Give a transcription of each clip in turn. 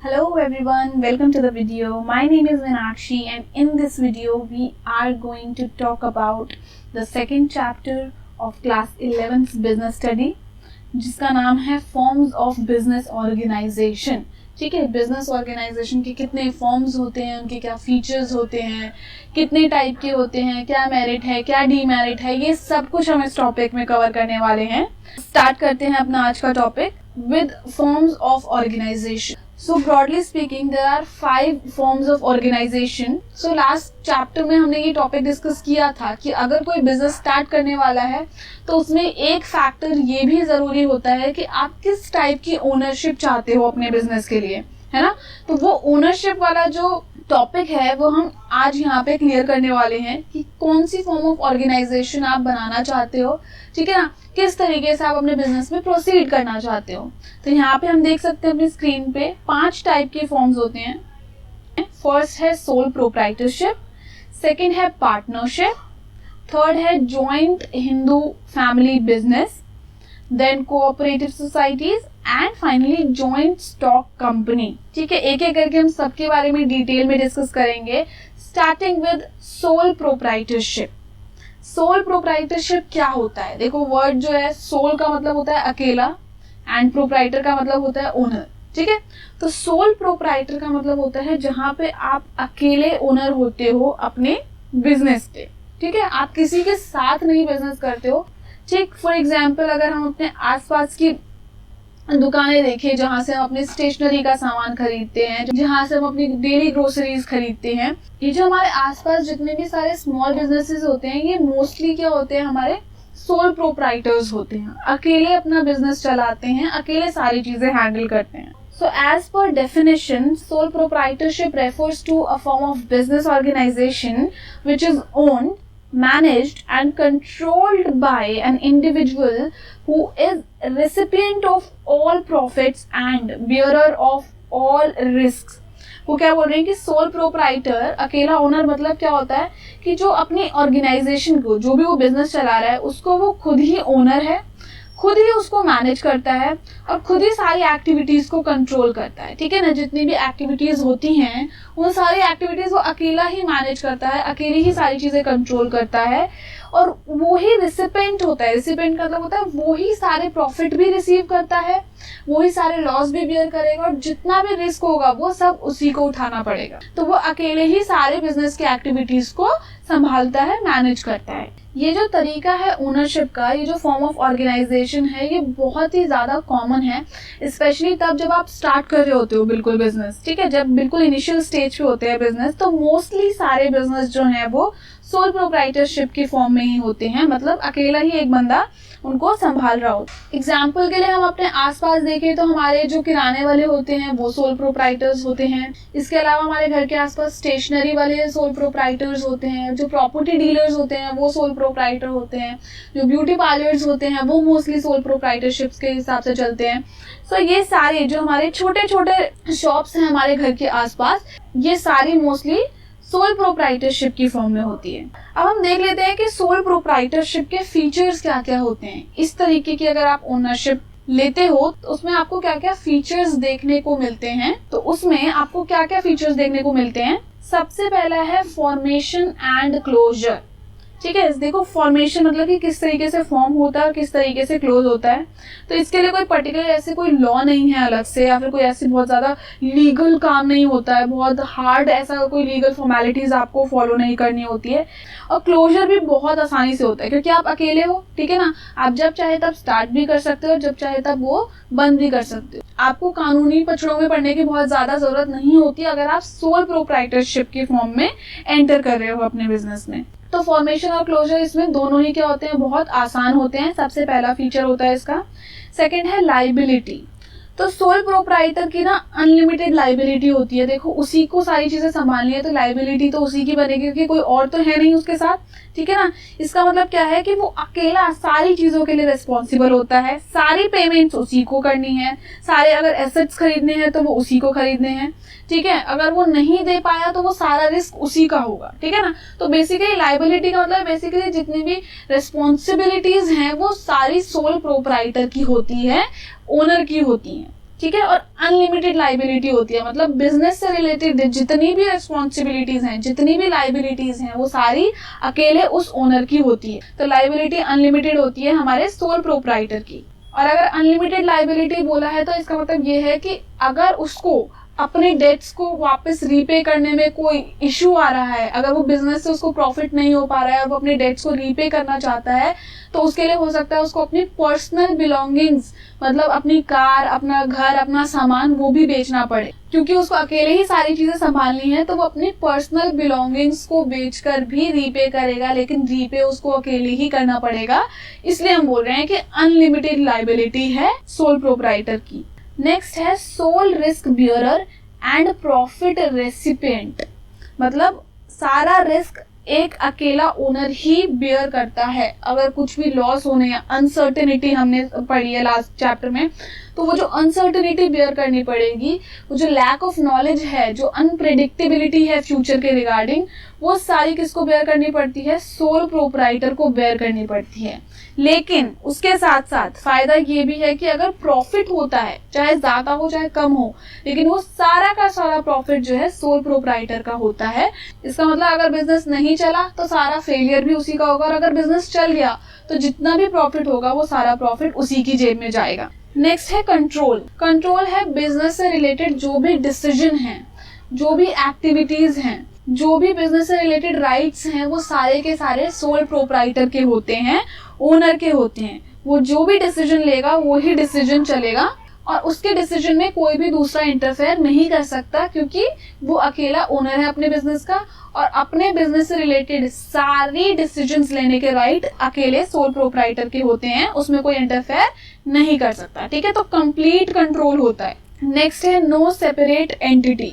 Hello everyone, welcome to the video. My name is Meenakshi and in this video we are going to talk about the second chapter of class 11th business study जिसका नाम है Forms of Business Organization. ठीक है, business organisation के कितने forms होते हैं, उनके क्या फीचर्स होते हैं, कितने टाइप के होते हैं, क्या मेरिट है, क्या डीमेरिट है, ये सब कुछ हम इस टॉपिक में कवर करने वाले हैं. स्टार्ट करते हैं अपना आज का topic with forms of organisation. So broadly speaking, there are 5 forms of organization. So last chapter में हमने ये टॉपिक डिस्कस किया था कि अगर कोई बिजनेस स्टार्ट करने वाला है तो उसमें एक फैक्टर ये भी ज़रूरी होता है कि आप किस टाइप की ओनरशिप चाहते हो अपने बिजनेस के लिए, है ना. तो वो ओनरशिप वाला जो टॉपिक है वो हम आज यहाँ पे क्लियर करने वाले हैं कि कौन सी फॉर्म ऑफ ऑर्गेनाइजेशन आप बनाना चाहते हो, ठीक है ना, किस तरीके से आप अपने बिजनेस में प्रोसीड करना चाहते हो. तो यहाँ पे हम देख सकते हैं अपनी स्क्रीन पे 5 टाइप के फॉर्म्स होते हैं. फर्स्ट है सोल प्रोप्राइटरशिप, सेकंड है पार्टनरशिप, थर्ड है joint Hindu family business, then cooperative societies and finally joint stock company. ठीक है, एक एक करके हम सबके बारे में डिटेल में डिस्कस करेंगे, starting with sole proprietorship. Sole proprietorship क्या होता है? देखो, वर्ड जो है सोल का मतलब होता है अकेला एंड प्रोप्राइटर का मतलब होता है ओनर. ठीक है, तो सोल प्रोप्राइटर का मतलब होता है जहां पे आप अकेले ओनर होते हो अपने बिजनेस के. ठीक है, आप किसी के साथ नहीं बिजनेस करते हो. ठीक, फॉर एग्जाम्पल अगर हम अपने आसपास की दुकानें देखें जहाँ से हम अपने स्टेशनरी का सामान खरीदते हैं, जहाँ से हम अपनी डेली ग्रोसरीज खरीदते हैं, ये जो हमारे आसपास जितने भी सारे स्मॉल बिजनेसेस होते हैं ये मोस्टली क्या होते हैं, हमारे सोल प्रोप्राइटर्स होते हैं. अकेले अपना बिजनेस चलाते हैं, अकेले सारी चीजें हैंडल करते हैं. So as per definition, sole proprietorship refers to a form of business organization which is owned, managed and controlled by an individual who is recipient of all profits and bearer of all risks. वो क्या बोल रहे हैं कि sole proprietor अकेला owner मतलब क्या होता है कि जो अपनी ऑर्गेनाइजेशन को, जो भी वो बिजनेस चला रहा है उसको वो खुद ही ओनर है, खुद ही उसको मैनेज करता है और खुद ही सारी एक्टिविटीज को कंट्रोल करता है. ठीक है ना, जितनी भी एक्टिविटीज होती हैं वो सारी एक्टिविटीज वो अकेला ही मैनेज करता है, अकेले ही सारी चीजें कंट्रोल करता है और वो ही रिसिपेंट होता है. रिसिपेंट का मतलब होता है वो ही सारे प्रॉफिट भी रिसीव करता है, वो ही सारे लॉस भी बियर करेगा और जितना भी रिस्क होगा वो सब उसी को उठाना पड़ेगा. तो वो अकेले ही सारे बिजनेस की एक्टिविटीज को संभालता है, मैनेज करता है. ये जो तरीका है ओनरशिप का, ये जो फॉर्म ऑफ ऑर्गेनाइजेशन है, ये बहुत ही ज़्यादा कॉमन है, स्पेशली तब जब आप स्टार्ट कर रहे होते हो बिल्कुल बिजनेस. ठीक है, जब बिल्कुल इनिशियल स्टेज पे होते हैं बिजनेस तो मोस्टली सारे बिजनेस जो हैं वो सोल प्रोप्राइटरशिप की फॉर्म में ही होते हैं, मतलब अकेला ही एक बंदा उनको संभाल रहा हो. एग्जाम्पल के लिए हम अपने आसपास देखें तो हमारे जो किराने वाले होते हैं वो सोल प्रोप्राइटर्स होते हैं. इसके अलावा हमारे घर के आसपास स्टेशनरी वाले सोल प्रोप्राइटर्स होते हैं, जो प्रॉपर्टी डीलर्स होते हैं वो सोल प्रोप्राइटर होते हैं, जो ब्यूटी पार्लर्स होते हैं वो मोस्टली सोल प्रोप्राइटरशिप्स के हिसाब से चलते हैं. सो ये सारे जो हमारे छोटे छोटे शॉप्स हैं हमारे घर के आसपास, ये सारी मोस्टली सोल प्रोप्राइटरशिप की फॉर्म में होती है. अब हम देख लेते हैं कि सोल प्रोप्राइटरशिप के फीचर्स क्या क्या होते हैं. इस तरीके की अगर आप ओनरशिप लेते हो तो उसमें आपको क्या क्या फीचर्स देखने को मिलते हैं. तो उसमें आपको क्या क्या फीचर्स देखने को मिलते हैं. सबसे पहला है फॉर्मेशन एंड क्लोजर. ठीक है, देखो फॉर्मेशन मतलब कि किस तरीके से फॉर्म होता है और किस तरीके से क्लोज होता है. तो इसके लिए कोई पर्टिकुलर ऐसे कोई लॉ नहीं है अलग से, या फिर कोई ऐसी बहुत ज़्यादा लीगल काम नहीं होता है, बहुत हार्ड ऐसा कोई लीगल फॉर्मेलिटीज़ आपको फॉलो नहीं करनी होती है. और क्लोजर भी बहुत आसानी से होता है क्योंकि आप अकेले हो. ठीक है ना, आप जब चाहे तब स्टार्ट भी कर सकते हो, जब चाहे तब वो बंद भी कर सकते हो. आपको कानूनी पचड़ों में पड़ने की बहुत ज़्यादा ज़रूरत नहीं होती अगर आप सोल प्रोप्राइटरशिप की फॉर्म में एंटर कर रहे हो अपने बिजनेस में. तो फॉर्मेशन और क्लोजर इसमें दोनों ही क्या होते हैं, बहुत आसान होते हैं. सबसे पहला फीचर होता है इसका. सेकंड है लाइबिलिटी. तो सोल प्रोप्राइटर की ना अनलिमिटेड लाइबिलिटी होती है. देखो, उसी को सारी चीजें संभालनी है तो लाइबिलिटी तो उसी की बनेगी क्योंकि कोई और तो है नहीं उसके साथ. ठीक है ना, इसका मतलब क्या है कि वो अकेला सारी चीजों के लिए रिस्पॉन्सिबल होता है, सारी पेमेंट्स उसी को करनी है, सारे अगर एसेट्स खरीदने हैं तो वो उसी को खरीदने हैं. ठीक है, अगर वो नहीं दे पाया तो वो सारा रिस्क उसी का होगा. ठीक है ना, तो बेसिकली लाइबिलिटी का मतलब बेसिकली जितनी भी रिस्पॉन्सिबिलिटीज हैं वो सारी सोल प्रोप्राइटर की होती है, ओनर की होती हैं. ठीक है। और अनलिमिटेड लाइबिलिटी होती है, मतलब बिजनेस से रिलेटेड जितनी भी रिस्पॉन्सिबिलिटीज हैं, जितनी भी लाइबिलिटीज हैं, वो सारी अकेले उस ओनर की होती है। तो लाइबिलिटी अनलिमिटेड होती है हमारे सोल प्रोप्राइटर की। और अगर अनलिमिटेड लाइबिलिटी बोला है तो इसका मतलब ये है कि अगर उसको अपने डेट्स को वापस रीपे करने में कोई इश्यू आ रहा है, अगर वो बिजनेस से उसको प्रॉफिट नहीं हो पा रहा है और वो अपने डेट्स को रीपे करना चाहता है, तो उसके लिए हो सकता है उसको अपनी पर्सनल बिलोंगिंग्स, मतलब अपनी कार, अपना घर, अपना सामान, वो भी बेचना पड़े। क्योंकि उसको अकेले ही सारी चीजें संभालनी है, तो वो अपनी पर्सनल बिलोंगिंग्स को बेचकर भी रीपे करेगा, लेकिन रीपे उसको अकेले ही करना पड़ेगा। इसलिए हम बोल रहे हैं कि अनलिमिटेड लाइबिलिटी है सोल प्रोप्राइटर की। नेक्स्ट है sole risk bearer and profit recipient, मतलब सारा रिस्क एक अकेला ओनर ही बियर करता है। अगर कुछ भी लॉस होने या अनसर्टेनिटी हमने पढ़ी है लास्ट चैप्टर में, तो वो जो अनसर्टेनिटी बियर करनी पड़ेगी, वो जो लैक ऑफ नॉलेज है, जो अनप्रेडिक्टेबिलिटी है फ्यूचर के रिगार्डिंग, वो सारी किसको बेयर करनी पड़ती है? सोल प्रोप्राइटर को बेयर करनी पड़ती है। लेकिन उसके साथ साथ फायदा ये भी है कि अगर प्रॉफिट होता है, चाहे ज्यादा हो चाहे कम हो, लेकिन वो सारा का सारा प्रॉफिट जो है सोल प्रोप्राइटर का होता है। इसका मतलब अगर बिजनेस नहीं चला तो सारा फेलियर भी उसी का होगा, और अगर बिजनेस चल गया तो जितना भी प्रॉफिट होगा वो सारा प्रॉफिट उसी की जेब में जाएगा। नेक्स्ट है कंट्रोल। कंट्रोल है बिजनेस से रिलेटेड जो भी डिसीजन है, जो भी एक्टिविटीज हैं, जो भी बिजनेस से रिलेटेड राइट्स हैं, वो सारे के सारे सोल प्रोप्राइटर के होते हैं, ओनर के होते हैं। वो जो भी डिसीजन लेगा वही डिसीजन चलेगा, और उसके डिसीजन में कोई भी दूसरा इंटरफेयर नहीं कर सकता, क्योंकि वो अकेला ओनर है अपने बिजनेस का, और अपने बिजनेस से रिलेटेड सारी डिसीजंस लेने के राइट अकेले सोल प्रोप्राइटर के होते हैं, उसमें कोई इंटरफेयर नहीं कर सकता। ठीक है, तो कंप्लीट कंट्रोल होता है। नेक्स्ट है no separate entity.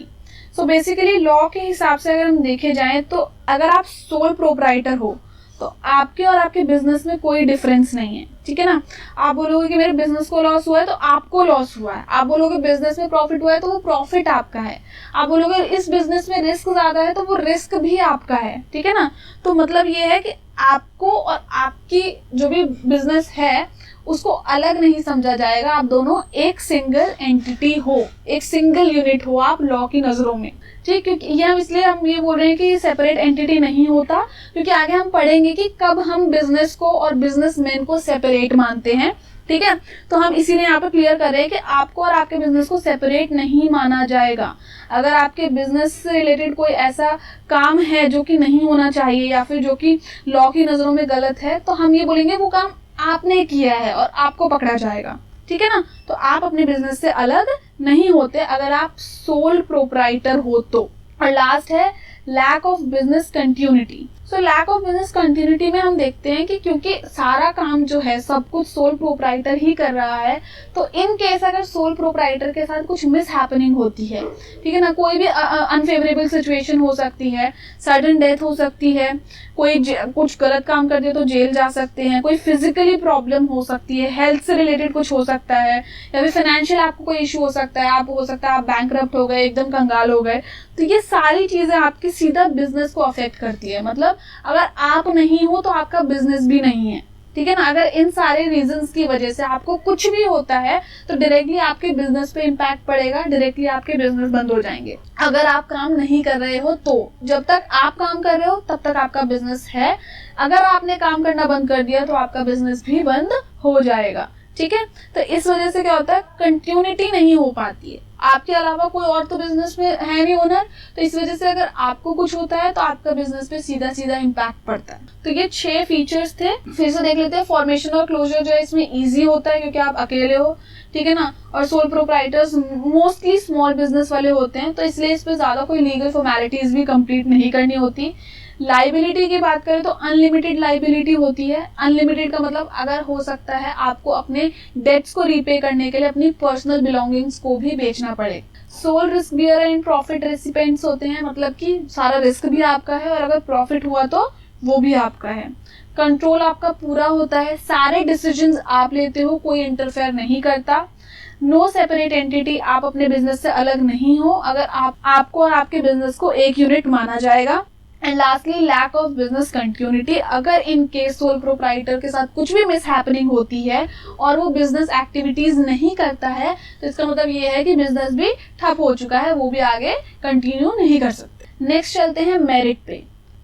So basically law के हिसाब से अगर हम देखे जाएं, तो अगर आप सोल प्रोप्राइटर हो तो आपके और आपके बिजनेस में कोई डिफरेंस नहीं है। ठीक है ना, आप बोलोगे कि मेरे बिजनेस को लॉस हुआ है तो आपको लॉस हुआ है, आप बोलोगे बिजनेस में प्रॉफिट हुआ है तो वो प्रॉफिट आपका है, आप बोलोगे इस बिजनेस में रिस्क ज्यादा है तो वो रिस्क भी आपका है। ठीक है ना, तो मतलब ये है कि आपको और आपकी जो भी बिजनेस है उसको अलग नहीं समझा जाएगा, आप दोनों एक सिंगल एंटिटी हो, एक सिंगल यूनिट हो आप लॉ की नजरों में। ठीक, क्योंकि ये हम इसलिए हम ये बोल रहे हैं कि सेपरेट एंटिटी नहीं होता, क्योंकि आगे हम पढ़ेंगे कि कब हम बिजनेस को और बिजनेसमैन को सेपरेट मानते हैं। ठीक है, तो हम इसीलिए यहाँ पे क्लियर कर रहे हैं कि आपको और आपके बिजनेस को सेपरेट नहीं माना जाएगा। अगर आपके बिजनेस से रिलेटेड कोई ऐसा काम है जो कि नहीं होना चाहिए या फिर जो कि लॉ की नजरों में गलत है, तो हम ये बोलेंगे वो काम आपने किया है और आपको पकड़ा जाएगा। ठीक है ना, तो आप अपने बिजनेस से अलग नहीं होते अगर आप सोल प्रोप्राइटर हो तो। और लास्ट है lack of business continuity. So lack of business continuity में हम देखते हैं कि क्योंकि सारा काम जो है सब कुछ सोल प्रोप्राइटर ही कर रहा है, तो इन केस अगर सोल प्रोप्राइटर के साथ कुछ मिस हैपनिंग होती है, ठीक है ना, कोई भी अनफेवरेबल सिचुएशन हो सकती है, सडन डेथ हो सकती है, कोई कुछ गलत काम कर दे तो जेल जा सकते हैं, कोई फिजिकली प्रॉब्लम हो सकती है, हेल्थ से रिलेटेड कुछ हो सकता है, या फिर फाइनेंशियल आपको कोई इशू हो सकता है, आप हो सकता है आप बैंकरप्ट हो गए, एकदम कंगाल हो गए, तो ये सारी चीजें आपकी सीधा बिजनेस को अफेक्ट करती है। मतलब अगर आप नहीं हो तो आपका बिजनेस भी नहीं है। ठीक है ना, अगर इन सारे रीजंस की वजह से आपको कुछ भी होता है तो डायरेक्टली आपके बिजनेस पे इम्पैक्ट पड़ेगा, डायरेक्टली आपके बिजनेस बंद हो जाएंगे। अगर आप काम नहीं कर रहे हो तो जब तक आप काम कर रहे हो तब तक आपका बिजनेस है, अगर आपने काम करना बंद कर दिया तो आपका बिजनेस भी बंद हो जाएगा। ठीक है, तो इस वजह से क्या होता है, कंटिन्यूटी नहीं हो पाती है, आपके अलावा कोई और तो बिजनेस में है नहीं ओनर, तो इस वजह से अगर आपको कुछ होता है तो आपका बिजनेस पे सीधा सीधा इम्पैक्ट पड़ता है। तो ये 6 फीचर्स थे, फिर से देख लेते हैं। फॉर्मेशन और क्लोजर जो है इसमें इजी होता है क्योंकि आप अकेले हो, ठीक है ना, और sole proprietors mostly small business वाले होते हैं, तो इसलिए इस पे ज्यादा कोई लीगल फॉर्मेलिटीज भी कंप्लीट नहीं करनी होती। लाइबिलिटी की बात करें तो अनलिमिटेड लाइबिलिटी होती है। अनलिमिटेड का मतलब अगर हो सकता है आपको अपने डेट्स को रीपे करने के लिए अपनी पर्सनल बिलोंगिंग्स को भी बेचना पड़े। Sole risk bear and profit recipients होते हैं, मतलब कि सारा रिस्क भी आपका है और अगर प्रॉफिट हुआ तो वो भी आपका है। कंट्रोल आपका पूरा होता है, सारे डिसीजंस आप लेते हो, कोई इंटरफेयर नहीं करता। नो सेपरेट एंटिटी, आप अपने बिजनेस से अलग नहीं हो, अगर आपको और आपके बिजनेस को एक यूनिट माना जाएगा। And lastly lack of business continuity. अगर इन केस सोल प्रोप्राइटर के साथ कुछ भी मिस हैपनिंग होती है और वो बिजनेस एक्टिविटीज नहीं करता है तो इसका मतलब ये है कि बिजनेस भी ठप हो चुका है, वो भी आगे कंटिन्यू नहीं कर सकते। नेक्स्ट चलते हैं मेरिट पे।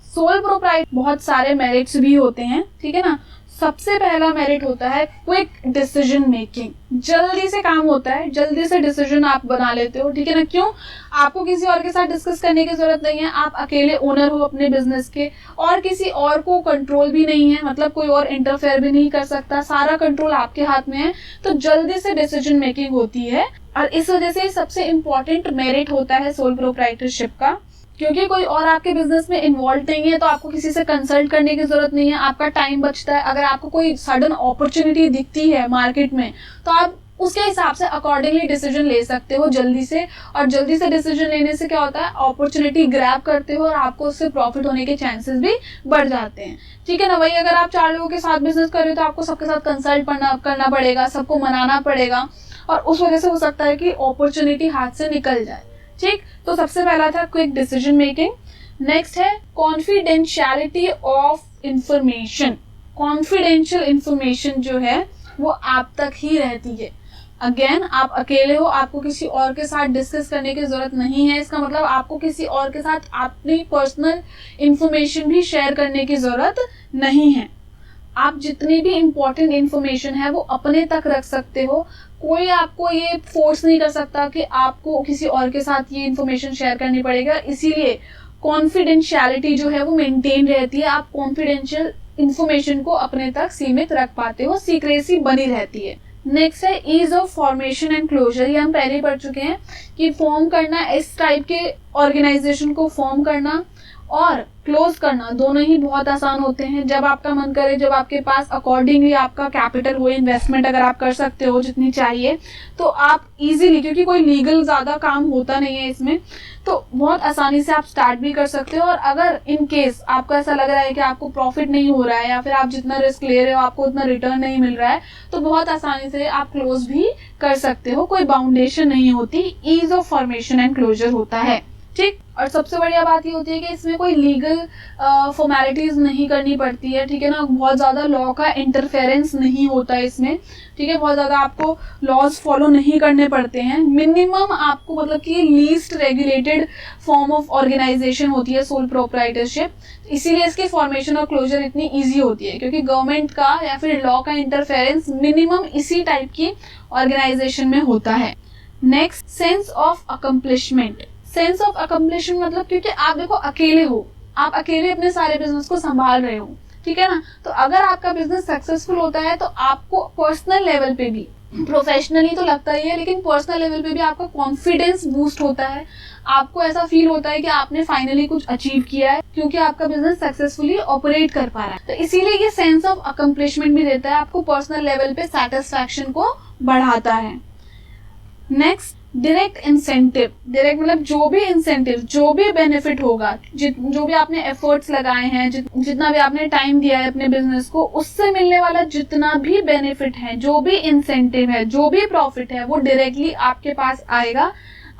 सोल प्रोप्राइटर बहुत सारे मेरिट्स भी होते हैं, ठीक है ना। सबसे पहला मेरिट होता है क्विक डिसीजन मेकिंग। जल्दी से काम होता है, जल्दी से डिसीजन आप बना लेते हो, ठीक है ना। क्यों? आपको किसी और के साथ डिस्कस करने की जरूरत नहीं है, आप अकेले ओनर हो अपने बिजनेस के और किसी और को कंट्रोल भी नहीं है, मतलब कोई और इंटरफेयर भी नहीं कर सकता, सारा कंट्रोल आपके हाथ में है। तो जल्दी से डिसीजन मेकिंग होती है और इस वजह से सबसे इम्पोर्टेंट मेरिट होता है सोल प्रोप्राइटरशिप का, क्योंकि कोई और आपके बिजनेस में इन्वॉल्व नहीं है तो आपको किसी से कंसल्ट करने की जरूरत नहीं है, आपका टाइम बचता है। अगर आपको कोई सडन अपॉर्चुनिटी दिखती है मार्केट में तो आप उसके हिसाब से अकॉर्डिंगली डिसीजन ले सकते हो जल्दी से, और जल्दी से डिसीजन लेने से क्या होता है, अपॉर्चुनिटी ग्रैब करते हो और आपको उससे प्रॉफिट होने के चांसेस भी बढ़ जाते हैं, ठीक है ना। वही अगर आप 4 लोगों के साथ बिजनेस कर रहे हो तो आपको सबके साथ कंसल्ट करना पड़ेगा, सबको मनाना पड़ेगा और उस वजह से हो सकता है कि अपॉर्चुनिटी हाथ से निकल जाए, ठीक। तो सबसे पहला था क्विक डिसीजन मेकिंग। नेक्स्ट है confidentiality of information. Confidential information जो है वो आप तक ही रहती है। अगेन आप अकेले हो, आपको किसी और के साथ डिस्कस करने की जरूरत नहीं है, इसका मतलब आपको किसी और के साथ अपनी पर्सनल इंफॉर्मेशन भी शेयर करने की जरूरत नहीं है। आप जितनी भी इंपॉर्टेंट इंफॉर्मेशन है वो अपने तक रख सकते हो, कोई आपको ये फोर्स नहीं कर सकता कि आपको किसी और के साथ ये इंफॉर्मेशन शेयर करनी पड़ेगा। इसीलिए कॉन्फिडेंशियलिटी जो है वो मेंटेन रहती है, आप कॉन्फिडेंशियल इंफॉर्मेशन को अपने तक सीमित रख पाते हो, सीक्रेसी बनी रहती है। नेक्स्ट है ease of formation and closure. ये हम पहले ही पढ़ चुके हैं कि फॉर्म करना, इस टाइप के ऑर्गेनाइजेशन को फॉर्म करना और क्लोज करना दोनों ही बहुत आसान होते हैं। जब आपका मन करे, जब आपके पास अकॉर्डिंगली आपका कैपिटल हो, इन्वेस्टमेंट अगर आप कर सकते हो जितनी चाहिए तो आप इजीली, क्योंकि कोई लीगल ज्यादा काम होता नहीं है इसमें, तो बहुत आसानी से आप स्टार्ट भी कर सकते हो। और अगर इन केस आपको ऐसा लग रहा है कि आपको प्रॉफिट नहीं हो रहा है या फिर आप जितना रिस्क ले रहे हो आपको उतना रिटर्न नहीं मिल रहा है तो बहुत आसानी से आप क्लोज भी कर सकते हो, कोई बाउंडेशन नहीं होती, ease of formation and closure होता है, ठीक। और सबसे बढ़िया बात ये होती है कि इसमें कोई लीगल फॉर्मेलिटीज नहीं करनी पड़ती है, ठीक है ना। बहुत ज्यादा लॉ का इंटरफेरेंस नहीं होता है इसमें, ठीक है। बहुत ज्यादा आपको लॉज फॉलो नहीं करने पड़ते हैं। मिनिमम आपको मतलब कि least regulated form of organisation होती है सोल प्रोप्राइटरशिप, इसीलिए इसकी फॉर्मेशन और क्लोजर इतनी ईजी होती है, क्योंकि गवर्नमेंट का या फिर लॉ का इंटरफेरेंस मिनिमम इसी टाइप की ऑर्गेनाइजेशन में होता है। Next, sense of accomplishment. Sense of accomplishment मतलब, क्योंकि आप देखो अकेले हो, आप अकेले अपने सारे बिजनेस को संभाल रहे हो, ठीक है ना। तो अगर आपका बिजनेस सक्सेसफुल होता है तो आपको पर्सनल लेवल पे भी, प्रोफेशनली तो लगता ही है लेकिन पर्सनल लेवल पे भी आपका कॉन्फिडेंस बूस्ट होता है, आपको ऐसा फील होता है कि आपने फाइनली कुछ अचीव किया है क्योंकि आपका बिजनेस सक्सेसफुली ऑपरेट कर पा रहा है। तो इसीलिए ये सेंस ऑफ अकम्प्लिशमेंट भी देता है, आपको पर्सनल लेवल पे सेटिस्फैक्शन को बढ़ाता है। Next, direct incentive. डायरेक्ट मतलब जो भी इंसेंटिव, जो भी बेनिफिट होगा, जो भी आपने एफर्ट्स लगाए हैं, जितना भी आपने टाइम दिया है अपने बिजनेस को, उससे मिलने वाला जितना भी बेनिफिट है, जो भी इंसेंटिव है, जो भी प्रॉफिट है, वो डायरेक्टली आपके पास आएगा।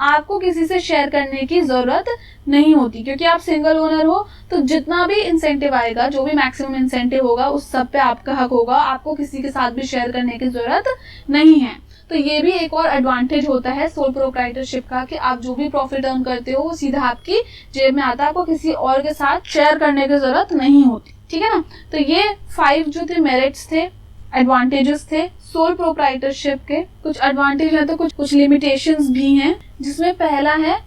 आपको किसी से शेयर करने की जरूरत नहीं होती, क्योंकि आप सिंगल ओनर हो। तो जितना भी इंसेंटिव आएगा, जो भी मैक्सिमम इंसेंटिव होगा, उस सब पे आपका हक होगा, आपको किसी के साथ भी शेयर करने की जरूरत नहीं है। तो ये भी एक और एडवांटेज होता है सोल प्रोप्राइटरशिप का, कि आप जो भी प्रॉफिट अर्न करते हो वो सीधा आपकी जेब में आता है, आपको किसी और के साथ शेयर करने की जरूरत नहीं होती, ठीक है ना। तो ये 5 जो थे मेरिट्स थे, एडवांटेजेस थे सोल प्रोप्राइटरशिप के। कुछ एडवांटेज है तो कुछ लिमिटेशंस भी हैं, जिसमें पहला है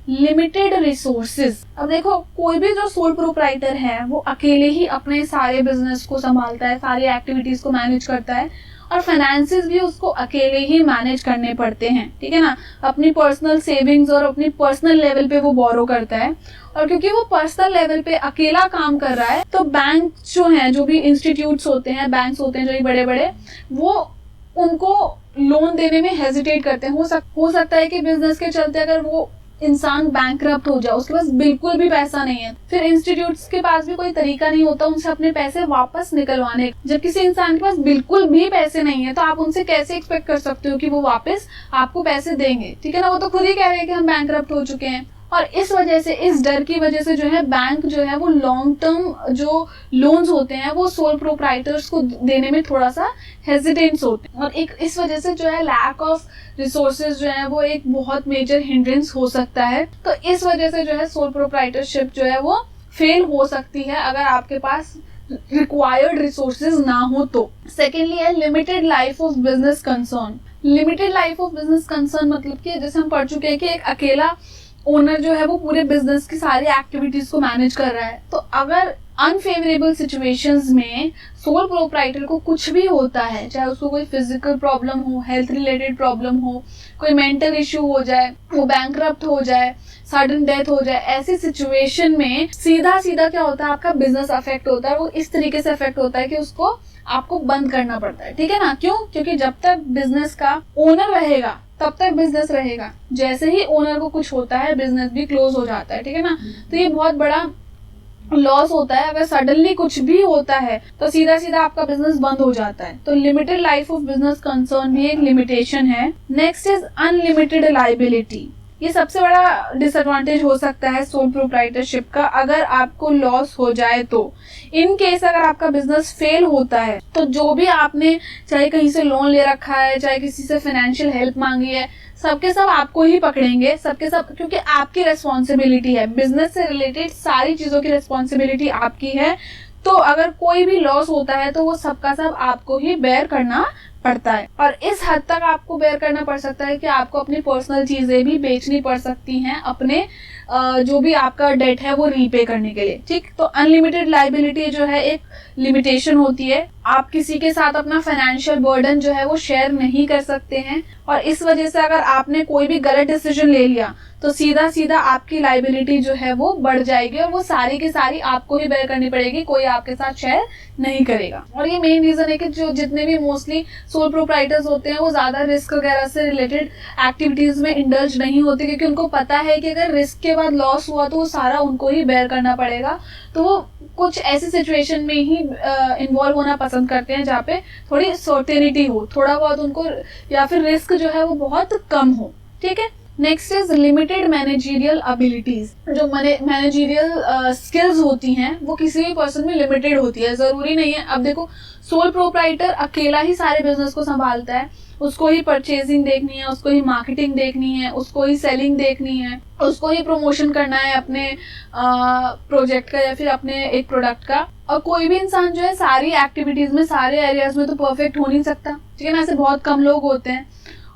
लिमिटेड रिसोर्सेज। अब देखो, कोई भी जो सोल प्रोप्राइटर है वो अकेले ही अपने सारे बिजनेस को संभालता है, सारी एक्टिविटीज को मैनेज करता है और फाइनेंसेस भी उसको अकेले ही मैनेज करने पड़ते हैं, ठीक है ना। अपनी पर्सनल सेविंग्स और अपनी पर्सनल लेवल पे वो बोरो करता है, और क्योंकि वो पर्सनल लेवल पे अकेला काम कर रहा है तो बैंक जो है, जो भी इंस्टीट्यूट्स होते हैं, बैंक्स होते हैं जो बड़े बड़े, वो उनको लोन देने में हेजिटेट करते हैं। हो सकता है कि बिजनेस के चलते अगर वो इंसान बैंकरप्ट हो जाए, उसके पास बिल्कुल भी पैसा नहीं है, फिर इंस्टीट्यूट्स के पास भी कोई तरीका नहीं होता उनसे अपने पैसे वापस निकलवाने। जब किसी इंसान के पास बिल्कुल भी पैसे नहीं है तो आप उनसे कैसे एक्सपेक्ट कर सकते हो कि वो वापस आपको पैसे देंगे, ठीक है ना। वो तो खुद ही कह रहे हैं कि हम बैंकरप्ट हो चुके हैं। और इस वजह से, इस डर की वजह से जो है बैंक जो है वो लॉन्ग टर्म जो लोन्स होते हैं वो सोल प्रोप्राइटर्स को देने में थोड़ा सा हेजिटेंट्स होते हैं, और एक इस वजह से जो है लैक ऑफ रिसोर्सेज जो है वो एक बहुत मेजर हिंड्रेंस हो सकता है। तो इस वजह से जो है सोल प्रोप्राइटरशिप जो है वो फेल हो सकती है अगर आपके पास रिक्वायर्ड रिसोर्सेज ना हो तो। सेकेंडली है limited life of business concern. Limited life of business concern मतलब कि जैसे हम पढ़ चुके हैं कि एक अकेला ओनर जो है वो पूरे बिजनेस की सारी एक्टिविटीज को मैनेज कर रहा है। तो अगर अनफेवरेबल सिचुएशंस में सोल प्रोप्राइटर को कुछ भी होता है, चाहे उसको कोई फिजिकल प्रॉब्लम हो, हेल्थ रिलेटेड प्रॉब्लम हो, कोई मेंटल इश्यू हो जाए, वो बैंकरप्ट हो जाए, सडन डेथ हो जाए, ऐसी सिचुएशन में सीधा सीधा क्या होता है, आपका बिजनेस अफेक्ट होता है। वो इस तरीके से अफेक्ट होता है कि उसको आपको बंद करना पड़ता है, ठीक है ना। क्यों? क्योंकि जब तक बिजनेस का ओनर रहेगा तब तक बिजनेस रहेगा। जैसे ही ओनर को कुछ होता है बिजनेस भी क्लोज हो जाता है, ठीक है ना। तो ये बहुत बड़ा लॉस होता है। अगर सडनली कुछ भी होता है तो सीधा सीधा आपका बिजनेस बंद हो जाता है। तो limited life of business concern भी एक लिमिटेशन है। Next is unlimited liability. ये सबसे बड़ा डिसएडवांटेज हो सकता है सोल प्रोप्राइटरशिप का। अगर आपको लॉस हो जाए तो, इन केस अगर आपका बिजनेस फेल होता है तो जो भी आपने चाहे कहीं से लोन ले रखा है, चाहे किसी से फाइनेंशियल हेल्प मांगी है, सबके सब आपको ही पकड़ेंगे, सबके सब, क्योंकि आपकी रेस्पॉन्सिबिलिटी है। बिजनेस से रिलेटेड सारी चीजों की रेस्पॉन्सिबिलिटी आपकी है। तो अगर कोई भी लॉस होता है तो वो सबका सब आपको ही बेयर करना पड़ता है। और इस हद तक आपको बेयर करना पड़ सकता है कि आपको अपनी पर्सनल चीजें भी बेचनी पड़ सकती हैं अपने जो भी आपका डेट है वो रीपे करने के लिए, ठीक। तो अनलिमिटेड लायबिलिटी जो है एक लिमिटेशन होती है। आप किसी के साथ अपना फाइनेंशियल बर्डन जो है वो शेयर नहीं कर सकते हैं, और इस वजह से अगर आपने कोई भी गलत डिसीजन ले लिया तो सीधा सीधा आपकी लायबिलिटी जो है वो बढ़ जाएगी, और वो सारी की सारी आपको ही बेयर करनी पड़ेगी, कोई आपके साथ शेयर नहीं करेगा। और ये मेन रीजन है कि जो जितने भी मोस्टली सोल प्रोप्राइटर्स होते हैं वो ज्यादा रिस्क वगैरह से रिलेटेड एक्टिविटीज में इंडल्ज नहीं होते, क्योंकि उनको पता है कि अगर रिस्क के बाद लॉस हुआ तो वो सारा उनको ही बेयर करना पड़ेगा। तो वो कुछ ऐसी सिचुएशन में ही इन्वॉल्व होना पसंद करते हैं जहाँ पे थोड़ी सर्टेनिटी हो, थोड़ा बहुत उनको, या फिर रिस्क जो है वो बहुत कम हो, ठीक है। Next is limited managerial abilities. जो मैनेजरियल स्किल्स होती हैं वो किसी भी पर्सन में लिमिटेड होती है, जरूरी नहीं है। अब देखो, सोल प्रोप्राइटर अकेला ही सारे बिजनेस को संभालता है, उसको ही परचेजिंग देखनी है, उसको ही मार्केटिंग देखनी है, उसको ही सेलिंग देखनी है, उसको ही प्रमोशन करना है अपने प्रोजेक्ट का या फिर अपने एक प्रोडक्ट का। और कोई भी इंसान जो है सारी एक्टिविटीज में, सारे एरियाज में तो परफेक्ट हो नहीं सकता, ठीक है ना। ऐसे बहुत कम लोग होते हैं।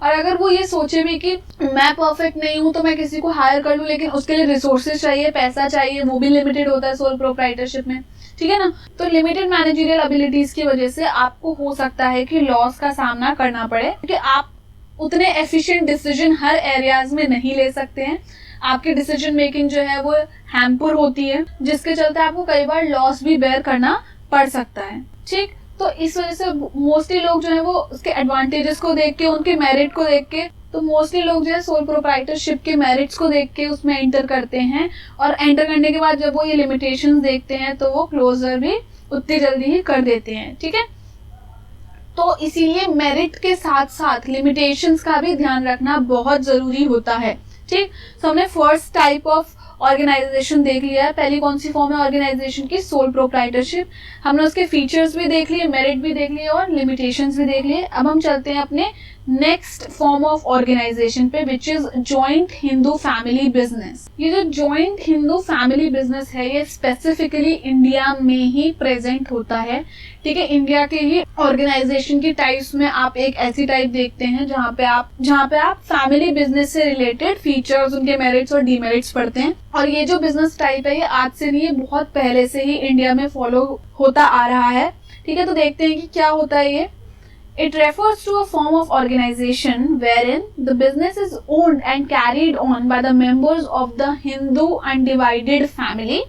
और अगर वो ये सोचे भी कि मैं परफेक्ट नहीं हूं तो मैं किसी को हायर कर लूं, लेकिन उसके लिए रिसोर्सेज चाहिए, पैसा चाहिए, वो भी लिमिटेड होता है सोल प्रोप्राइटरशिप में, ठीक है ना। तो लिमिटेड मैनेजरियल एबिलिटीज की वजह से आपको हो सकता है कि लॉस का सामना करना पड़े, क्योंकि आप उतने एफिशिएंट डिसीजन हर एरियाज में नहीं ले सकते हैं। आपकी डिसीजन मेकिंग जो है वो हैम्पर होती है, जिसके चलते आपको कई बार लॉस भी बेयर करना पड़ सकता है, ठीक। तो इस वजह से मोस्टली लोग जो है वो उसके एडवांटेजेस को देख के, उनके मेरिट को देख के, तो मोस्टली लोग जो है सोल प्रोप्राइटरशिप के मेरिट्स को देख के उसमें एंटर करते हैं। और एंटर करने के बाद जब वो ये लिमिटेशंस देखते हैं तो वो क्लोजर भी उतनी जल्दी ही कर देते हैं, ठीक है। तो इसीलिए मेरिट के साथ साथ लिमिटेशंस का भी ध्यान रखना बहुत जरूरी होता है, ठीक। तो हमने फर्स्ट टाइप ऑफ ऑर्गेनाइजेशन देख लिया है। पहली कौन सी फॉर्म है ऑर्गेनाइजेशन की? Sole proprietorship. हमने उसके फीचर्स भी देख लिए, मेरिट भी देख लिए और लिमिटेशंस भी देख लिए। अब हम चलते हैं अपने नेक्स्ट फॉर्म ऑफ ऑर्गेनाइजेशन पे, which is joint Hindu family business. ये जो जॉइंट हिंदू फैमिली बिजनेस है ये स्पेसिफिकली इंडिया में ही प्रेजेंट होता है, ठीक है। इंडिया के ही ऑर्गेनाइजेशन की टाइप्स में आप एक ऐसी टाइप देखते हैं जहाँ पे आप फैमिली बिजनेस से रिलेटेड फीचर्स, उनके मेरिट्स और डीमेरिट्स पढ़ते हैं। और ये जो बिजनेस टाइप है ये आज से नहीं, ये बहुत पहले से ही इंडिया में फॉलो होता आ रहा है, ठीक है। तो देखते हैं कि क्या होता है ये। It refers to a form of organization wherein the business is owned and carried on by the members of the Hindu Undivided Family,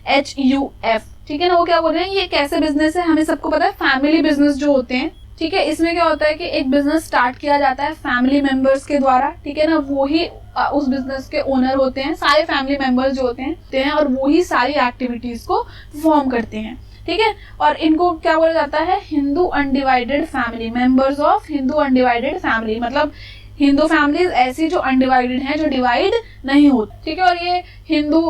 HUF, ठीक है ना। वो क्या बोल रहे हैं, ये कैसे बिजनेस है, हमें सबको पता है फैमिली बिजनेस जो होते हैं, ठीक है। इसमें क्या होता है कि एक बिजनेस स्टार्ट किया जाता है फैमिली मेंबर्स के द्वारा, ठीक है ना। वो ही उस बिजनेस के ओनर होते हैं, सारे फैमिली मेंबर्स जो होते हैं और वो ही सारी एक्टिविटीज को परफॉर्म करते हैं, ठीक है। और इनको क्या बोला जाता है, Hindu undivided family, members of Hindu undivided family. मतलब हिंदू फैमिलीज ऐसी जो अनडिवाइडेड हैं, जो डिवाइड नहीं होती, ठीक है। और ये हिंदू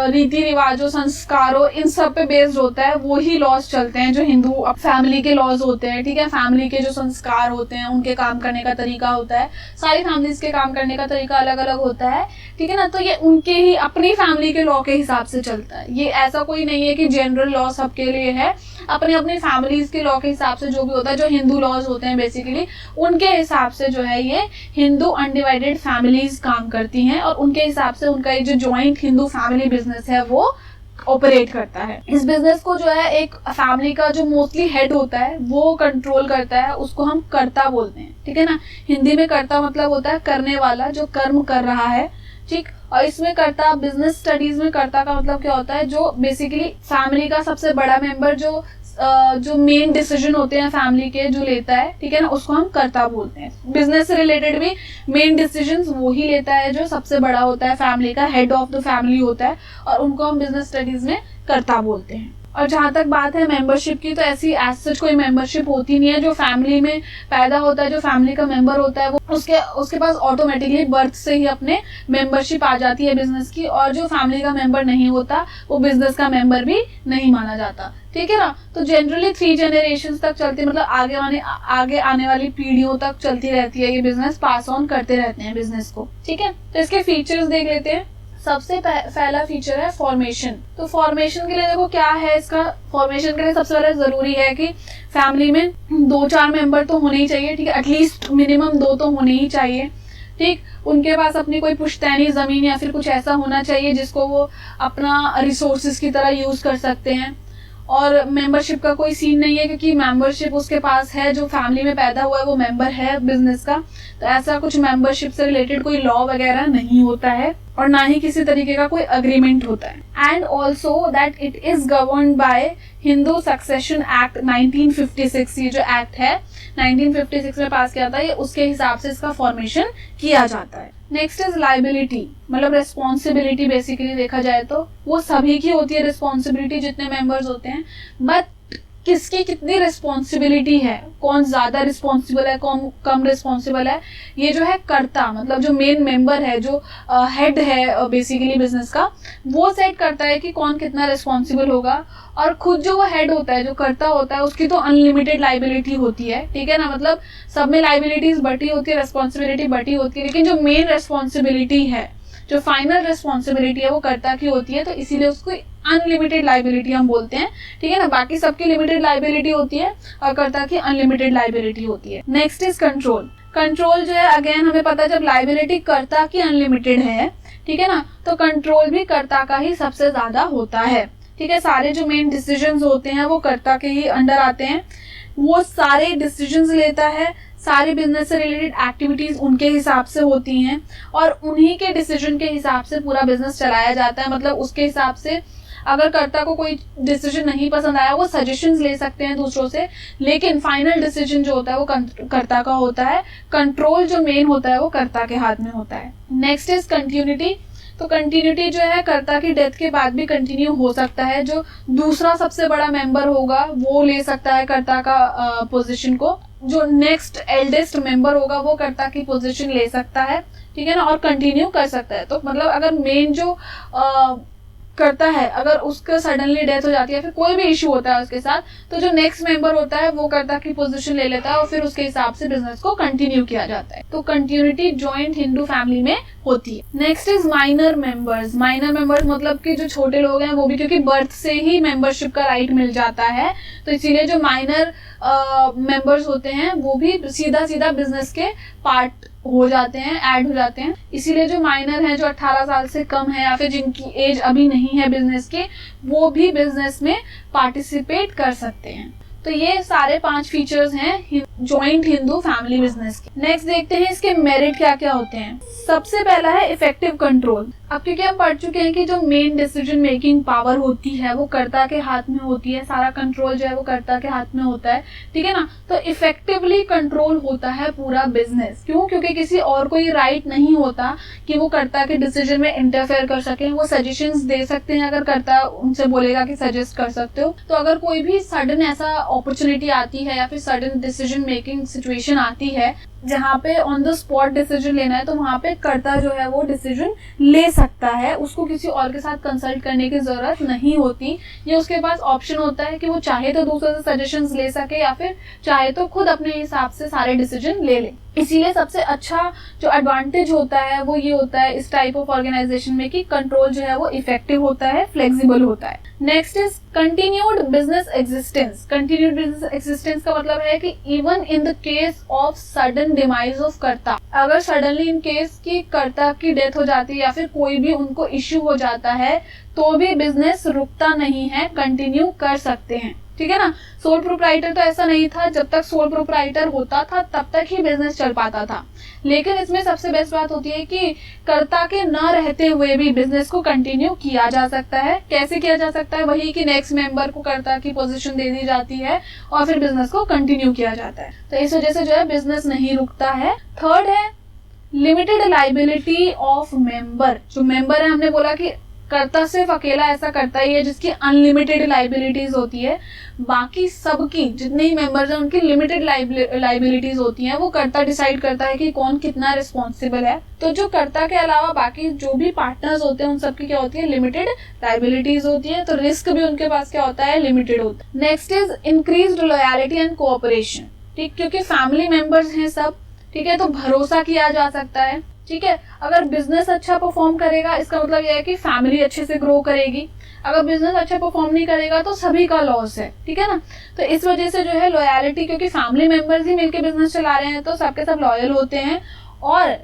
रीति रिवाजों, संस्कारों, इन सब पे बेस्ड होता है, वो ही लॉज चलते हैं जो हिंदू फैमिली के लॉज होते हैं, ठीक है। फैमिली के जो संस्कार होते हैं, उनके काम करने का तरीका होता है, सारी फैमिलीज के काम करने का तरीका अलग अलग होता है, ठीक है ना। तो ये उनके ही अपनी फैमिली के लॉ के हिसाब से चलता है। ये ऐसा कोई नहीं है कि जनरल लॉ सबके लिए है, अपने अपने फैमिलीज के लॉ के हिसाब से जो भी होता है, जो हिंदू लॉज होते हैं बेसिकली, उनके हिसाब से जो है ये हिंदू अनडिवाइडेड फैमिलीज काम करती हैं, और उनके हिसाब से उनका एक जो ज्वाइंट हिंदू फैमिली बिजनेस है वो ऑपरेट करता है। इस बिजनेस को जो है एक फैमिली का जो मोस्टली हेड होता है वो कंट्रोल करता है, उसको हम कर्ता बोलते हैं, ठीक है ना। हिंदी में कर्ता मतलब होता है करने वाला, जो कर्म कर रहा है, ठीक। और इसमें कर्ता, बिजनेस स्टडीज में कर्ता का मतलब क्या होता है, जो बेसिकली फैमिली का सबसे बड़ा मेंबर, जो मेन डिसीजन होते हैं फैमिली के जो लेता है, ठीक है ना, उसको हम कर्ता बोलते हैं। बिजनेस से रिलेटेड भी मेन डिसीजंस वो ही लेता है जो सबसे बड़ा होता है, फैमिली का हेड ऑफ द फैमिली होता है, और उनको हम बिजनेस स्टडीज में कर्ता बोलते हैं। और जहाँ तक बात है मेंबरशिप की, तो ऐसी एज सच कोई मेंबरशिप होती नहीं है। जो फैमिली में पैदा होता है, जो फैमिली का मेंबर होता है, वो उसके पास ऑटोमेटिकली बर्थ से ही अपने मेंबरशिप आ जाती है बिजनेस की, और जो फैमिली का मेंबर नहीं होता वो बिजनेस का मेंबर भी नहीं माना जाता, ठीक है ना। तो जनरली 3 जनरेशन तक चलती, मतलब आगे आने वाली पीढ़ियों तक चलती रहती है, ये बिजनेस पास ऑन करते रहते हैं बिजनेस को, ठीक है। तो इसके फीचर्स देख लेते हैं। सबसे पहला फीचर है फॉर्मेशन। तो फॉर्मेशन के लिए देखो क्या है इसका, फॉर्मेशन के लिए सबसे पहले जरूरी है कि फैमिली में 2-4 मेंबर तो होने ही चाहिए, ठीक है। एटलीस्ट मिनिमम 2 तो होने ही चाहिए, ठीक। उनके पास अपनी कोई पुश्तैनी जमीन या फिर कुछ ऐसा होना चाहिए जिसको वो अपना रिसोर्सेज की तरह यूज कर सकते हैं। और मेंबरशिप का कोई सीन नहीं है, क्योंकि मेंबरशिप उसके पास है, जो फैमिली में पैदा हुआ है वो मेंबर है बिजनेस का, तो ऐसा कुछ मेंबरशिप से रिलेटेड कोई लॉ वगैरह नहीं होता है, और ना ही किसी तरीके का कोई अग्रीमेंट होता है। And also that it is governed bye Hindu succession act 1956। ये जो एक्ट है 1956 में पास किया था, ये उसके हिसाब से इसका फॉर्मेशन किया जाता है। नेक्स्ट इज लाइबिलिटी, मतलब रेस्पॉन्सिबिलिटी। बेसिककली देखा जाए तो वो सभी की होती है रिस्पॉन्सिबिलिटी, जितने मेंबर्स होते हैं, बट किसकी कितनी रिस्पॉन्सिबिलिटी है, कौन ज्यादा रिस्पॉन्सिबल है, कौन कम रिस्पॉन्सिबल है, ये जो है कर्ता, मतलब जो मेन मेंबर है, जो हेड है बेसिकली बिजनेस का, वो सेट करता है कि कौन कितना रिस्पॉन्सिबल होगा। और खुद जो वो हेड होता है, जो कर्ता होता है, उसकी तो अनलिमिटेड लाइबिलिटी होती है, ठीक है ना। मतलब सब में लाइबिलिटीज बटी होती है, रिस्पॉन्सिबिलिटी बटी होती है, लेकिन जो मेन रिस्पॉन्सिबिलिटी है, जो फाइनल रिस्पॉन्सिबिलिटी है, वो कर्ता की होती है, तो इसीलिए उसको अनलिमिटेड लाइबिलिटी हम बोलते हैं, ठीक है ना। बाकी सबकी लिमिटेड लाइबिलिटी होती है और कर्ता की अनलिमिटेड लाइबिलिटी होती है। Next is control. कंट्रोल जो है, अगेन हमें पता है जब लाइबिलिटी कर्ता की अनलिमिटेड है, ठीक है ना, तो कंट्रोल भी कर्ता का ही सबसे ज्यादा होता है, ठीक है। सारे जो मेन डिसीजंस होते हैं वो कर्ता के ही अंडर आते हैं, वो सारे डिसीजंस लेता है, सारी बिजनेस से रिलेटेड एक्टिविटीज उनके हिसाब से होती हैं, और उन्हीं के डिसीजन के हिसाब से पूरा बिजनेस चलाया जाता है। मतलब उसके हिसाब से अगर कर्ता को कोई डिसीजन नहीं पसंद आया, वो सजेशंस ले सकते हैं दूसरों से, लेकिन फाइनल डिसीजन जो होता है वो कर्ता का होता है। कंट्रोल जो मेन होता है वो कर्ता के हाथ में होता है। Next is continuity. तो कंटिन्यूटी जो है कर्ता की डेथ के बाद भी कंटिन्यू हो सकता है, जो दूसरा सबसे बड़ा मेंबर होगा वो ले सकता है कर्ता का पोजीशन को, जो नेक्स्ट एल्डेस्ट मेंबर होगा वो कर्ता की पोजीशन ले सकता है, ठीक है ना, और कंटिन्यू कर सकता है। तो मतलब अगर मेन जो करता है, अगर उसका सडनली डेथ हो जाती है, फिर कोई भी इशू होता है उसके साथ, तो जो नेक्स्ट मेंबर होता है वो कर्ता की पोजीशन ले लेता है, और फिर उसके हिसाब से बिजनेस को कंटिन्यू किया जाता है। तो कंटिन्यूटी जॉइंट हिंदू फैमिली में होती है। Next is minor members. Minor members मतलब कि जो छोटे लोग हैं, वो भी क्योंकि बर्थ से ही मेंबरशिप का राइट मिल जाता है, तो इसीलिए जो माइनर मेंबर्स होते हैं वो भी सीधा सीधा बिजनेस के पार्ट हो जाते हैं, ऐड हो जाते हैं। इसीलिए जो माइनर हैं, जो 18 साल से कम है या फिर जिनकी एज अभी नहीं है बिजनेस के, वो भी बिजनेस में पार्टिसिपेट कर सकते हैं। तो ये सारे 5 फीचर्स हैं जॉइंट हिंदू फैमिली बिजनेस के। नेक्स्ट देखते हैं इसके मेरिट क्या क्या होते हैं। सबसे पहला है इफेक्टिव कंट्रोल। अब क्योंकि हम पढ़ चुके हैं कि जो मेन डिसीजन मेकिंग पावर होती है वो कर्ता के हाथ में होती है, सारा कंट्रोल जो है वो कर्ता के हाथ में होता है, ठीक है ना। तो इफेक्टिवली कंट्रोल होता है पूरा बिजनेस। क्यों? क्योंकि किसी और को ये राइट नहीं होता कि वो कर्ता के डिसीजन में इंटरफेयर कर सके। वो सजेशंस दे सकते हैं अगर कर्ता उनसे बोलेगा कि सजेस्ट कर सकते हो। तो अगर कोई भी सडन ऐसा अपॉर्चुनिटी आती है या फिर सडन डिसीजन मेकिंग सिचुएशन आती है जहाँ पे ऑन द स्पॉट डिसीजन लेना है तो वहाँ पे कर्ता जो है वो डिसीजन ले सकता है, उसको किसी और के साथ कंसल्ट करने की जरूरत नहीं होती। ये उसके पास ऑप्शन होता है कि वो चाहे तो दूसरों से सजेशंस ले सके या फिर चाहे तो खुद अपने हिसाब से सारे डिसीजन ले ले। इसीलिए सबसे अच्छा जो एडवांटेज होता है वो ये होता है इस टाइप ऑफ ऑर्गेनाइजेशन में कि कंट्रोल जो है वो इफेक्टिव होता है, फ्लेक्सिबल होता है। Next is continued business existence. Continued business existence का मतलब है कि even in the case of sudden demise of कर्ता, अगर सडनली इन केस की कर्ता की डेथ हो जाती है या फिर कोई भी उनको इश्यू हो जाता है तो भी बिजनेस रुकता नहीं है, कंटिन्यू कर सकते हैं। ठीक है ना। सोल प्रोप्राइटर तो ऐसा नहीं था, जब तक सोल प्रोप्राइटर होता था तब तक ही बिजनेस चल पाता था। लेकिन इसमें सबसे बेस्ट बात होती है कि कर्ता के न रहते हुए भी बिजनेस को कंटिन्यू किया जा सकता है। कैसे किया जा सकता है? वही कि नेक्स्ट मेंबर को कर्ता की पोजीशन दे दी जाती है और फिर बिजनेस को कंटिन्यू किया जाता है। तो इस वजह से जो है बिजनेस नहीं रुकता है। थर्ड है लिमिटेड लाइबिलिटी ऑफ मेंबर। जो मेंबर है, हमने बोला कि कर्ता सिर्फ अकेला ऐसा करता ही है जिसकी अनलिमिटेड लाइबिलिटीज होती है। बाकी सबकी जितने ही मेंबर्स हैं उनकी लिमिटेड लाइबिलिटीज होती हैं। वो कर्ता डिसाइड करता है कि कौन कितना रिस्पॉन्सिबल है। तो जो कर्ता के अलावा बाकी जो भी पार्टनर्स होते हैं उन सबकी क्या होती है? लिमिटेड लाइबिलिटीज होती है। तो रिस्क भी उनके पास क्या होता है? लिमिटेड होता है। Next is increased loyalty and cooperation. ठीक, क्योंकि फैमिली मेंबर्स हैं सब, ठीक है, तो भरोसा किया जा सकता है। ठीक है, अगर बिजनेस अच्छा परफॉर्म करेगा इसका मतलब यह है कि फैमिली अच्छे से ग्रो करेगी। अगर बिजनेस अच्छा परफॉर्म नहीं करेगा तो सभी का लॉस है। ठीक है ना। तो इस वजह से जो है लॉयल्टी, क्योंकि फैमिली मेंबर्स ही मिलकर बिजनेस चला रहे हैं तो सबके सब लॉयल होते हैं। और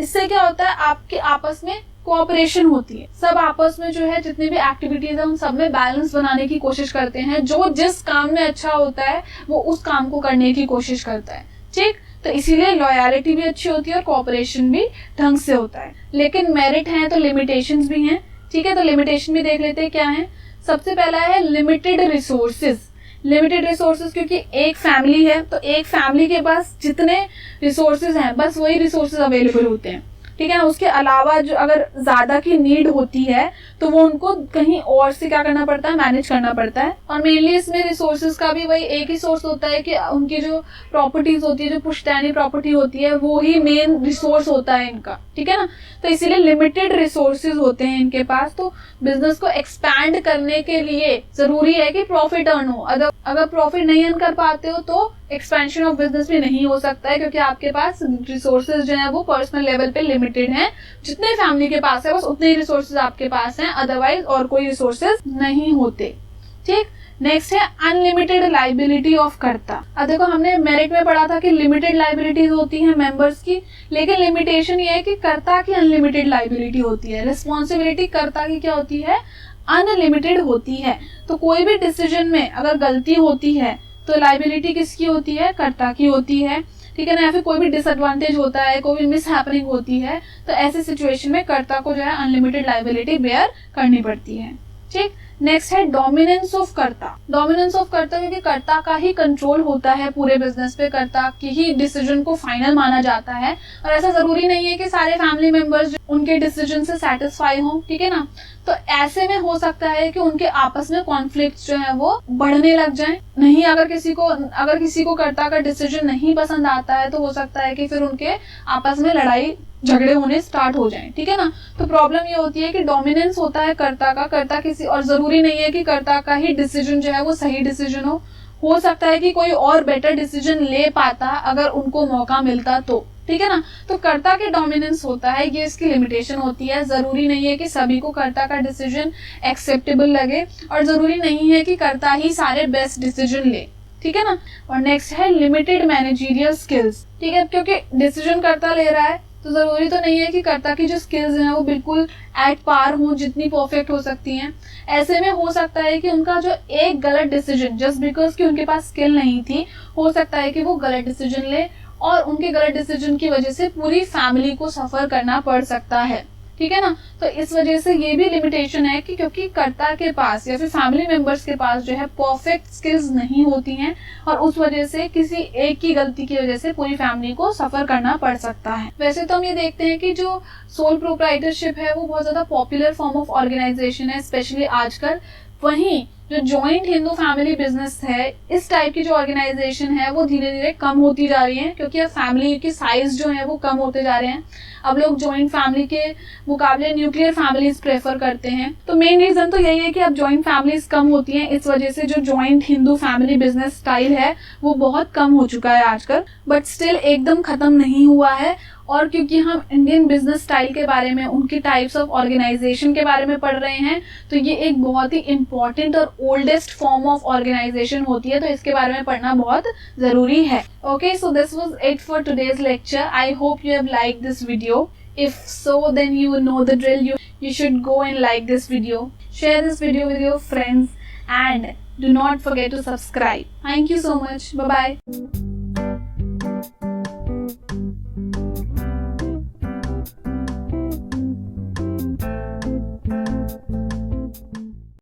इससे क्या होता है? आपके आपस में कोऑपरेशन होती है। सब आपस में जो है जितनी भी एक्टिविटीज है उन सब में बैलेंस बनाने की कोशिश करते हैं। जो जिस काम में अच्छा होता है वो उस काम को करने की कोशिश करता है। ठीक, तो इसीलिए लॉयल्टी भी अच्छी होती है और कोऑपरेशन भी ढंग से होता है। लेकिन मेरिट है तो लिमिटेशंस भी हैं। ठीक है, तो लिमिटेशन भी देख लेते हैं क्या है। सबसे पहला है लिमिटेड रिसोर्सेज। लिमिटेड रिसोर्सेज, क्योंकि एक फैमिली है तो एक फैमिली के पास जितने रिसोर्सेज हैं बस वही रिसोर्सेज अवेलेबल होते हैं। ठीक है ना। उसके अलावा जो अगर ज्यादा की नीड होती है तो वो उनको कहीं और से क्या करना पड़ता है? मैनेज करना पड़ता है। और मेनली इसमें रिसोर्सेज का भी वही एक ही सोर्स होता है कि उनकी जो प्रॉपर्टीज होती है, जो पुश्तैनी प्रॉपर्टी होती है, वो ही मेन रिसोर्स होता है इनका। ठीक है ना। तो इसीलिए लिमिटेड रिसोर्सेज होते हैं इनके पास। तो बिजनेस को एक्सपैंड करने के लिए जरूरी है कि प्रॉफिट अर्न हो। अगर प्रॉफिट नहीं अर्न कर पाते हो तो एक्सपेंशन ऑफ बिजनेस भी नहीं हो सकता है, क्योंकि आपके पास रिसोर्सेज जो है वो पर्सनल लेवल पे लिमिटेड हैं। जितने फैमिली के पास है बस उतने ही रिसोर्सेज आपके पास हैं, अदरवाइज और कोई रिसोर्सेज नहीं होते। ठीक, नेक्स्ट है अनलिमिटेड लाइबिलिटी ऑफ कर्ता। अब देखो हमने मेरिट में पढ़ा था कि लिमिटेड लाइबिलिटीज होती हैं मेंबर्स की, लेकिन लिमिटेशन ये है कि कर्ता की अनलिमिटेड लाइबिलिटी होती है। रिस्पॉन्सिबिलिटी कर्ता की क्या होती है? अनलिमिटेड होती है। तो कोई भी डिसीजन में अगर गलती होती है तो लाइबिलिटी किसकी होती है? कर्ता की होती है। ठीक है ना। या फिर कोई भी डिसएडवांटेज होता है, कोई भी मिस हैपनिंग होती है तो ऐसे सिचुएशन में कर्ता को जो है अनलिमिटेड लाइबिलिटी बेयर करनी पड़ती है। ठीक, नेक्स्ट है डोमिनेंस ऑफ कर्ता। डोमिनेंस ऑफ कर्ता, क्योंकि कर्ता का ही कंट्रोल होता है पूरे बिजनेस पे, कर्ता की ही डिसीजन को फाइनल माना जाता है। और ऐसा जरूरी नहीं है कि सारे फैमिली मेंबर्स उनके डिसीजन से सेटिस्फाई हों। ठीक है ना। तो ऐसे में हो सकता है कि उनके आपस में कॉन्फ्लिक्ट जो है वो बढ़ने लग जाएं। नहीं, अगर किसी को कर्ता का डिसीजन नहीं पसंद आता है तो हो सकता है कि फिर उनके आपस में लड़ाई झगड़े होने स्टार्ट हो जाएं। ठीक है ना। तो प्रॉब्लम ये होती है कि डोमिनेंस होता है कर्ता किसी, और जरूरी नहीं है कि कर्ता का ही डिसीजन जो है वो सही डिसीजन हो सकता है कि कोई और बेटर डिसीजन ले पाता अगर उनको मौका मिलता तो। ठीक है ना। तो कर्ता के डोमिनेंस होता है, ये इसकी लिमिटेशन होती है। जरूरी नहीं है कि सभी को कर्ता का डिसीजन एक्सेप्टेबल लगे और जरूरी नहीं है कि कर्ता ही सारे बेस्ट डिसीजन ले। ठीक है ना। और नेक्स्ट है लिमिटेड मैनेजरियल स्किल्स। ठीक है, क्योंकि डिसीजन कर्ता ले रहा है तो जरूरी तो नहीं है कि कर्ता की जो स्किल्स हैं वो बिल्कुल एट पार हो, जितनी परफेक्ट हो सकती हैं। ऐसे में हो सकता है कि उनका जो एक गलत डिसीजन, जस्ट बिकॉज कि उनके पास स्किल नहीं थी, हो सकता है कि वो गलत डिसीजन ले और उनके गलत डिसीजन की वजह से पूरी फैमिली को सफर करना पड़ सकता है। ठीक है ना। तो इस वजह से ये भी लिमिटेशन है कि क्योंकि कर्ता के पास या फिर फैमिली मेंबर्स के पास जो है परफेक्ट स्किल्स नहीं होती हैं और उस वजह से किसी एक की गलती की वजह से पूरी फैमिली को सफर करना पड़ सकता है। वैसे तो हम ये देखते हैं कि जो सोल प्रोप्राइटरशिप है वो बहुत ज्यादा पॉपुलर फॉर्म ऑफ ऑर्गेनाइजेशन है, स्पेशली आजकल वहीं जो जॉइंट हिंदू फैमिली बिजनेस है, इस टाइप की जो ऑर्गेनाइजेशन है वो धीरे धीरे कम होती जा रही है, क्योंकि अब फैमिली की साइज जो है वो कम होते जा रहे हैं। अब लोग जॉइंट फैमिली के मुकाबले न्यूक्लियर फैमिलीज प्रेफर करते हैं। तो मेन रीजन तो यही है कि अब जॉइंट फैमिलीज कम होती हैं, इस वजह से जो joint Hindu family business style है वो बहुत कम हो चुका है आजकल, बट स्टिल एकदम खत्म नहीं हुआ है। और क्योंकि हम इंडियन बिजनेस स्टाइल के बारे में, उनकी टाइप्स ऑफ ऑर्गेनाइजेशन के बारे में पढ़ रहे हैं, तो ये एक बहुत ही इंपॉर्टेंट और ओल्डेस्ट फॉर्म ऑफ ऑर्गेनाइजेशन होती है, तो इसके बारे में पढ़ना बहुत जरूरी है। Okay, so this was it for today's lecture. I hope you have like this video. If so, then you know the drill. You should go and like this video, share this video with your friends, and do not forget to subscribe. Thank you so much. Bye bye.